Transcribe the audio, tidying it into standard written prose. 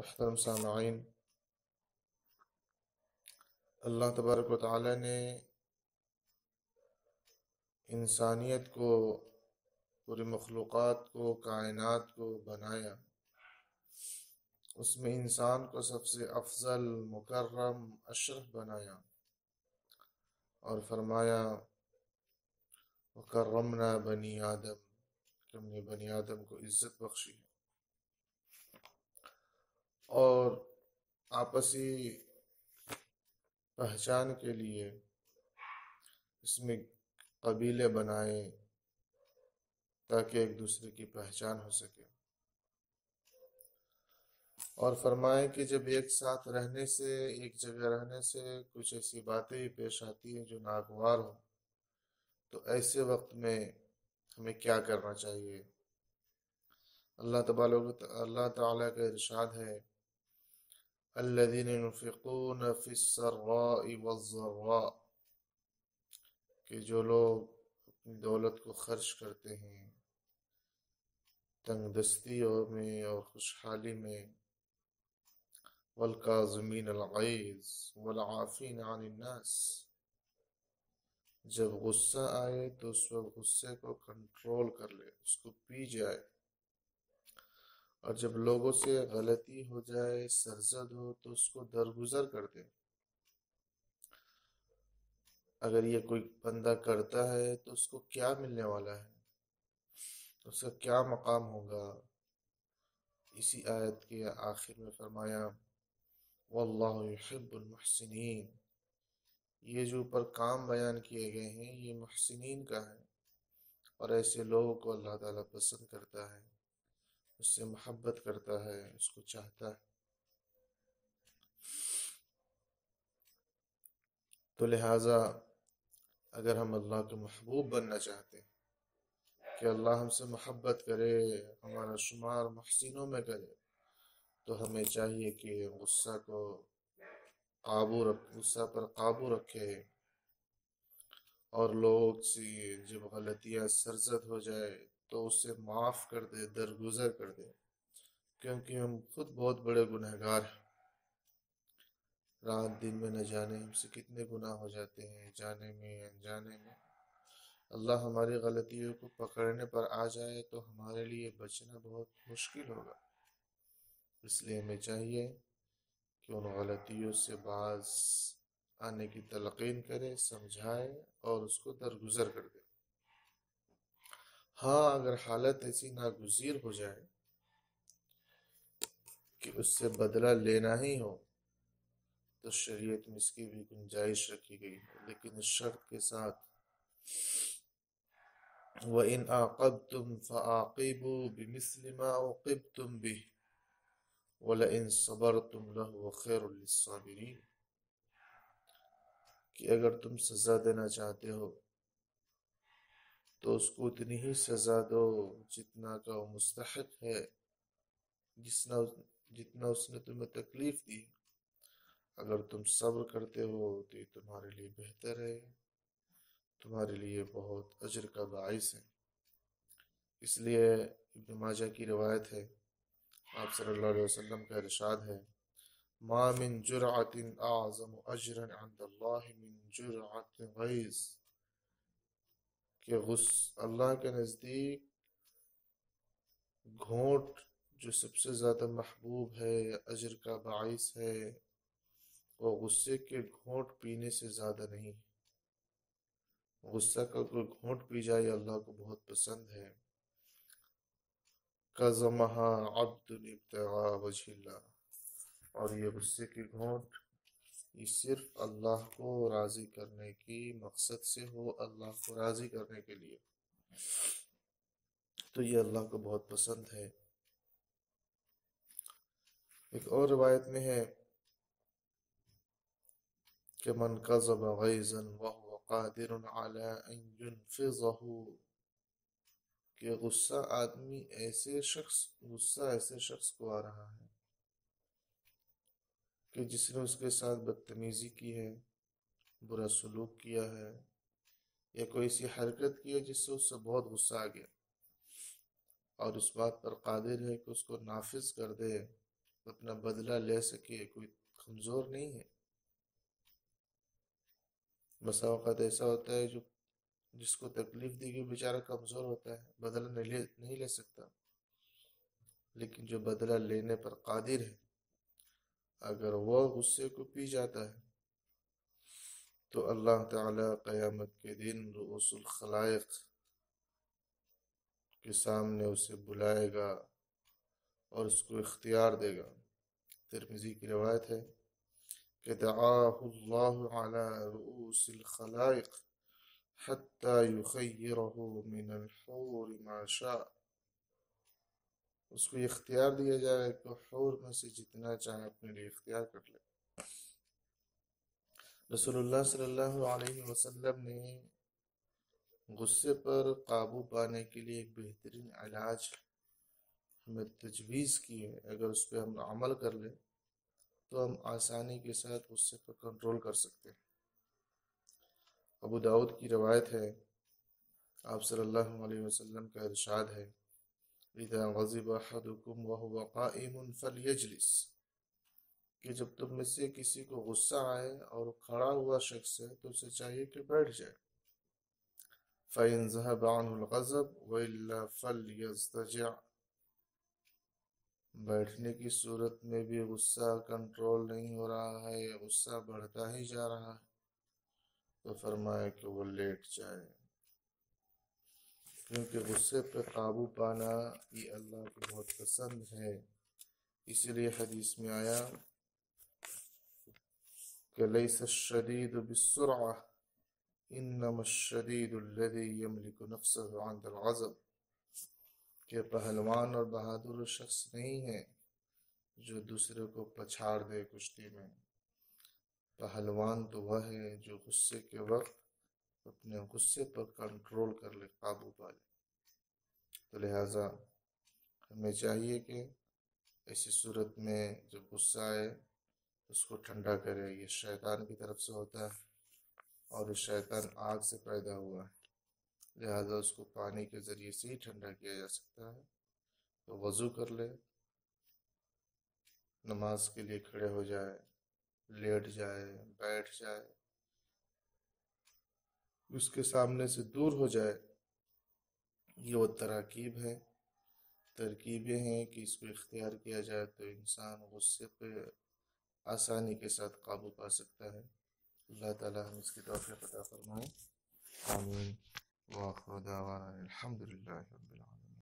محترم سامعین، اللہ تبارک و تعالی نے انسانیت کو، پوری مخلوقات کو، کائنات کو بنایا. اس میں انسان کو سب سے افضل، مکرم، اشرف بنایا اور فرمایا وَكَرَّمْنَا بَنِي آدم، کہ ہم نے بنی آدم کو عزت بخشی اور آپسی پہچان کے لیے اس میں قبیلے بنائے تاکہ ایک دوسرے کی پہچان ہو سکے، اور فرمائے کہ جب ایک ساتھ رہنے سے، ایک جگہ رہنے سے کچھ ایسی باتیں پیش آتی ہیں جو ناگوار ہوں، تو ایسے وقت میں ہمیں کیا کرنا چاہیے. اللہ تعالیٰ کا ارشاد ہے الذین ينفقون فی السراء والضراء، کہ جو لوگ اپنی دولت کو خرچ کرتے ہیں تنگ دستیوں میں اور خوشحالی میں، والکاظمین الغیظ والعافین عن الناس، جب غصہ آئے تو اس وقت غصے کو کنٹرول کر لے، اس کو پی جائے، اور جب لوگوں سے غلطی ہو جائے، سرزد ہو، تو اس کو درگزر کر دے. اگر یہ کوئی بندہ کرتا ہے تو اس کو کیا ملنے والا ہے، اس کا کیا مقام ہوگا. اسی آیت کے آخر میں فرمایا واللہ یحب المحسنین، یہ جو اوپر کام بیان کیے گئے ہیں یہ محسنین کا ہے، اور ایسے لوگوں کو اللہ تعالیٰ پسند کرتا ہے، اس سے محبت کرتا ہے، اس کو چاہتا ہے. تو لہٰذا اگر ہم اللہ کے محبوب بننا چاہتے ہیں کہ اللہ ہم سے محبت کرے، ہمارا شمار محسنوں میں کرے، تو ہمیں چاہیے کہ غصہ پر قابو رکھے، اور لوگ سے جب غلطیاں سرزد ہو جائے تو اسے معاف کر دے، درگزر کر دے، کیونکہ ہم خود بہت بڑے گنہگار ہیں. رات دن میں نہ جانے ہم سے کتنے گناہ ہو جاتے ہیں، جانے میں انجانے میں. اللہ ہماری غلطیوں کو پکڑنے پر آ جائے تو ہمارے لیے بچنا بہت مشکل ہوگا. اس لیے ہمیں چاہیے کہ ان غلطیوں سے باز آنے کی تلقین کرے، سمجھائے اور اس کو درگزر کر دے. ہاں، اگر حالت ایسی ناگزیر ہو جائے کہ اس سے بدلہ لینا ہی ہو تو شریعت میں اس کی بھی گنجائش رکھی گئی ہے، لیکن اس شرط کے ساتھ وَإِنْ عَاقَبْتُمْ فَعَاقِبُوا بِمِثْلِ مَا عُوقِبْتُمْ بِهِ وَلَئِنْ صَبَرْتُمْ لَهُوَ خَيْرٌ لِلصَّابِرِينَ، کہ اگر تم سزا دینا چاہتے ہو تو اس کو اتنی ہی سزا دو جتنا کا وہ مستحق ہے، جتنا اس نے تمہیں تکلیف دی. اگر تم صبر کرتے ہو تو یہ تمہارے لیے بہتر ہے، تمہارے لیے بہت اجر کا باعث ہے. اس لیے ابن ماجہ کی روایت ہے، آپ صلی اللہ علیہ وسلم کا ارشاد ہے ما من جرعۃ اعظم اجرا عند اللہ من جرعۃ غیظ، کہ اللہ کے نزدیک گھونٹ جو سب سے زیادہ محبوب ہے، اجر کا باعث ہے، وہ غصے کے گھونٹ پینے سے زیادہ نہیں. غصہ کا کوئی گھونٹ پی جائے اللہ کو بہت پسند ہے. کظمها عبد ابتغاء وجہ اللہ، اور یہ غصے کی گھونٹ یہ صرف اللہ کو راضی کرنے کی مقصد سے ہو، اللہ کو راضی کرنے کے لیے، تو یہ اللہ کو بہت پسند ہے. ایک اور روایت میں ہے کہ من کظم غیظا وهو قادر على ان ينفضه، کہ غصہ ایسے شخص کو آ رہا ہے کہ جس نے اس کے ساتھ بدتمیزی کی ہے، برا سلوک کیا ہے، یا کوئی ایسی حرکت کی ہے جس سے اس سے بہت غصہ آ گیا، اور اس بات پر قادر ہے کہ اس کو نافذ کر دے، اپنا بدلہ لے سکے، کوئی کمزور نہیں ہے۔ بسا اوقات ایسا ہوتا ہے جس کو تکلیف دی گئی بیچارہ کمزور ہوتا ہے، بدلہ نہیں لے سکتا، لیکن جو بدلہ لینے پر قادر ہے، اگر وہ غصے کو پی جاتا ہے تو اللہ تعالی قیامت کے دن رؤوس الخلائق کے سامنے اسے بلائے گا اور اس کو اختیار دے گا۔ ترمذی کی روایت ہے کہ دعاہ اللہ علی رؤوس الخلائق حتی یخیرہ من الحور ما شاء، اس کو اختیار دیا جائے کہ حور میں سے جتنا چاہے اپنے لیے اختیار کر لے۔ رسول اللہ صلی اللہ علیہ وسلم نے غصے پر قابو پانے کے لیے ایک بہترین علاج ہمیں تجویز کی ہے۔ اگر اس پہ ہم عمل کر لیں تو ہم آسانی کے ساتھ غصے پر کنٹرول کر سکتے ہیں۔ ابو داؤد کی روایت ہے، آپ صلی اللہ علیہ وسلم کا ارشاد ہے، اذا غضب احدکم وهو قائم فلیجلس، کہ جب تم میں سے کسی کو غصہ آئے اور کھڑا ہوا شخص ہے تو اسے چاہیے کہ بیٹھ جائے۔ فَإِنْ ذَهَبَ عَنْهُ الْغَضَبُ وَإِلَّا فَلْيَضْطَجِعْ، بیٹھنے کی صورت میں بھی غصہ کنٹرول نہیں ہو رہا ہے، غصہ بڑھتا ہی جا رہا ہے، تو فرمایا کہ وہ لیٹ جائے، کیونکہ غصے پہ قابو پانا یہ اللہ کو بہت پسند ہے۔ اسی لیے حدیث میں آیا کہ لیس الشدید بالسرعہ انما الشدید الذی یملک نفسہ عند الغضب، کہ پہلوان اور بہادر شخص نہیں ہے جو دوسرے کو پچھاڑ دے کشتی میں، پہلوان تو وہ ہے جو غصے کے وقت اپنے غصے پر کنٹرول کر لے، قابو پا لے۔ تو لہٰذا ہمیں چاہیے کہ ایسی صورت میں جب غصہ آئے اس کو ٹھنڈا کرے۔ یہ شیطان کی طرف سے ہوتا ہے اور یہ شیطان آگ سے پیدا ہوا ہے، لہٰذا اس کو پانی کے ذریعے سے ہی ٹھنڈا کیا جا سکتا ہے۔ تو وضو کر لے، نماز کے لیے کھڑے ہو جائے، لیٹ جائے، بیٹھ جائے، اس کے سامنے سے دور ہو جائے۔ یہ وہ ترکیبیں ہیں کہ اس کو اختیار کیا جائے تو انسان غصے پہ آسانی کے ساتھ قابو پا سکتا ہے۔ اللہ تعالیٰ ہم اس کی توفیق عطا فرمائے، آمین۔ وآخر دعوانا الحمد للہ رب العالمین۔